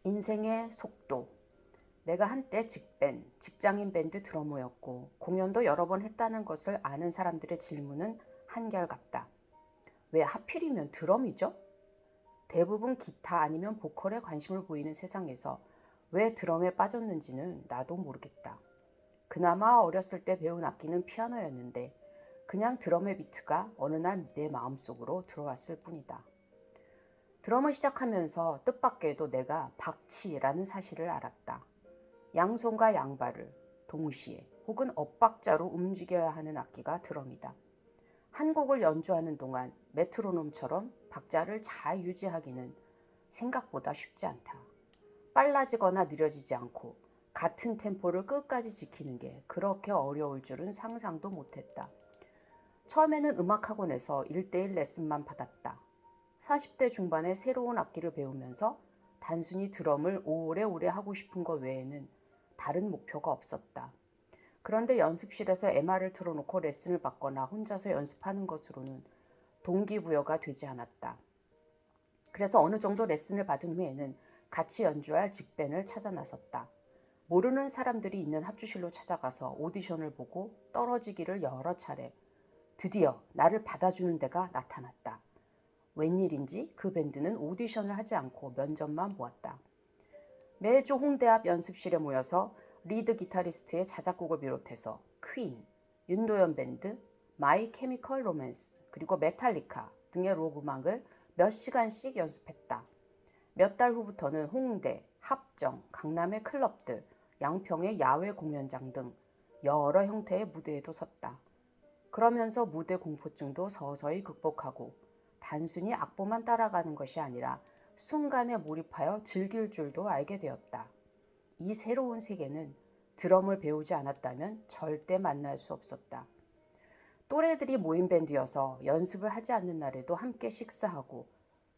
인생의 속도. 내가 한때 직밴, 직장인 밴드 드러머였고 공연도 여러 번 했다는 것을 아는 사람들의 질문은 한결같다. 왜 하필이면 드럼이죠? 대부분 기타 아니면 보컬에 관심을 보이는 세상에서 왜 드럼에 빠졌는지는 나도 모르겠다. 그나마 어렸을 때 배운 악기는 피아노였는데 그냥 드럼의 비트가 어느 날 내 마음속으로 들어왔을 뿐이다. 드럼을 시작하면서 뜻밖에도 내가 박치라는 사실을 알았다. 양손과 양발을 동시에 혹은 엇박자로 움직여야 하는 악기가 드럼이다. 한 곡을 연주하는 동안 메트로놈처럼 박자를 잘 유지하기는 생각보다 쉽지 않다. 빨라지거나 느려지지 않고 같은 템포를 끝까지 지키는 게 그렇게 어려울 줄은 상상도 못했다. 처음에는 음악학원에서 1대1 레슨만 받았다. 40대 중반에 새로운 악기를 배우면서 단순히 드럼을 오래오래 하고 싶은 것 외에는 다른 목표가 없었다. 그런데 연습실에서 MR을 틀어놓고 레슨을 받거나 혼자서 연습하는 것으로는 동기부여가 되지 않았다. 그래서 어느 정도 레슨을 받은 후에는 같이 연주할 직밴을 찾아 나섰다. 모르는 사람들이 있는 합주실로 찾아가서 오디션을 보고 떨어지기를 여러 차례. 드디어 나를 받아주는 데가 나타났다. 웬일인지 그 밴드는 오디션을 하지 않고 면접만 보았다. 매주 홍대 앞 연습실에 모여서 리드 기타리스트의 자작곡을 비롯해서 퀸, 윤도현 밴드, 마이 케미컬 로맨스, 그리고 메탈리카 등의 록 음악을 몇 시간씩 연습했다. 몇 달 후부터는 홍대, 합정, 강남의 클럽들, 양평의 야외 공연장 등 여러 형태의 무대에도 섰다. 그러면서 무대 공포증도 서서히 극복하고 단순히 악보만 따라가는 것이 아니라 순간에 몰입하여 즐길 줄도 알게 되었다. 이 새로운 세계는 드럼을 배우지 않았다면 절대 만날 수 없었다. 또래들이 모인 밴드여서 연습을 하지 않는 날에도 함께 식사하고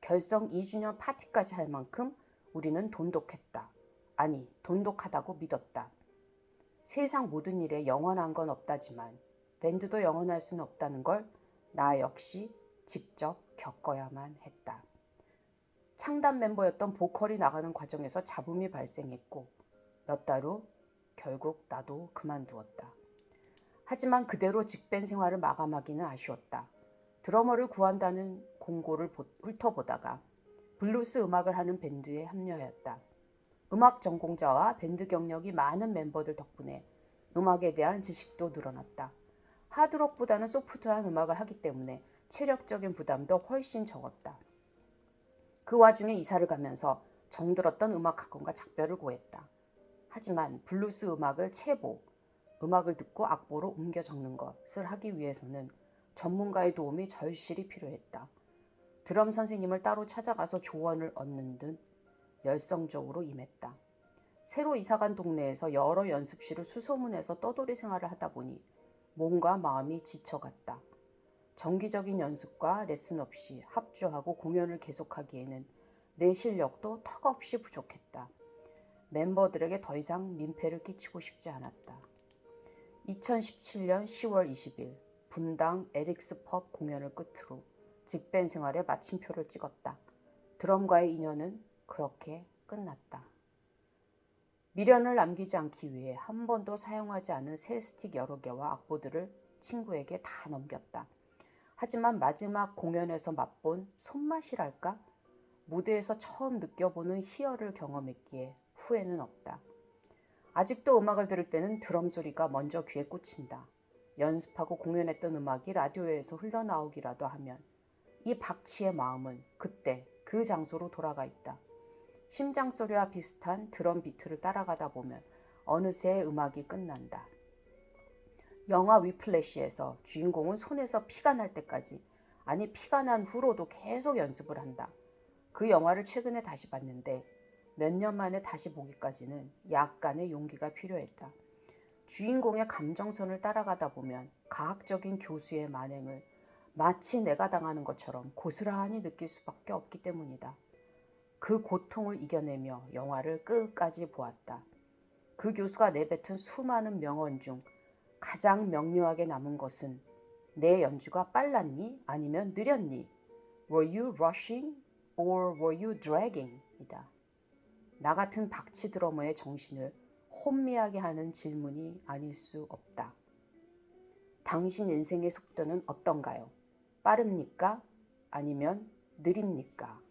결성 2주년 파티까지 할 만큼 우리는 돈독했다. 아니, 돈독하다고 믿었다. 세상 모든 일에 영원한 건 없다지만 밴드도 영원할 수는 없다는 걸 나 역시 직접 겪어야만 했다. 창단 멤버였던 보컬이 나가는 과정에서 잡음이 발생했고 몇 달 후 결국 나도 그만두었다. 하지만 그대로 직밴 생활을 마감하기는 아쉬웠다. 드러머를 구한다는 공고를 훑어보다가 블루스 음악을 하는 밴드에 합류하였다. 음악 전공자와 밴드 경력이 많은 멤버들 덕분에 음악에 대한 지식도 늘어났다. 하드록보다는 소프트한 음악을 하기 때문에 체력적인 부담도 훨씬 적었다. 그 와중에 이사를 가면서 정들었던 음악학원과 작별을 고했다. 하지만 블루스 음악을 체보, 음악을 듣고 악보로 옮겨 적는 것을 하기 위해서는 전문가의 도움이 절실히 필요했다. 드럼 선생님을 따로 찾아가서 조언을 얻는 듯 열성적으로 임했다. 새로 이사간 동네에서 여러 연습실을 수소문해서 떠돌이 생활을 하다 보니 몸과 마음이 지쳐갔다. 정기적인 연습과 레슨 없이 합주하고 공연을 계속하기에는 내 실력도 턱없이 부족했다. 멤버들에게 더 이상 민폐를 끼치고 싶지 않았다. 2017년 10월 20일 분당 에릭스 펍 공연을 끝으로 직밴 생활에 마침표를 찍었다. 드럼과의 인연은 그렇게 끝났다. 미련을 남기지 않기 위해 한 번도 사용하지 않은 새 스틱 여러 개와 악보들을 친구에게 다 넘겼다. 하지만 마지막 공연에서 맛본 손맛이랄까? 무대에서 처음 느껴보는 희열을 경험했기에 후회는 없다. 아직도 음악을 들을 때는 드럼 소리가 먼저 귀에 꽂힌다. 연습하고 공연했던 음악이 라디오에서 흘러나오기라도 하면 이 박치의 마음은 그때 그 장소로 돌아가 있다. 심장 소리와 비슷한 드럼 비트를 따라가다 보면 어느새 음악이 끝난다. 영화 위플래시에서 주인공은 손에서 피가 날 때까지, 아니 피가 난 후로도 계속 연습을 한다. 그 영화를 최근에 다시 봤는데 몇 년 만에 다시 보기까지는 약간의 용기가 필요했다. 주인공의 감정선을 따라가다 보면 과학적인 교수의 만행을 마치 내가 당하는 것처럼 고스란히 느낄 수밖에 없기 때문이다. 그 고통을 이겨내며 영화를 끝까지 보았다. 그 교수가 내뱉은 수많은 명언 중 가장 명료하게 남은 것은 내 연주가 빨랐니? 아니면 느렸니? Were you rushing or were you dragging? 이다. 나 같은 박치 드러머의 정신을 혼미하게 하는 질문이 아닐 수 없다. 당신 인생의 속도는 어떤가요? 빠릅니까? 아니면 느립니까?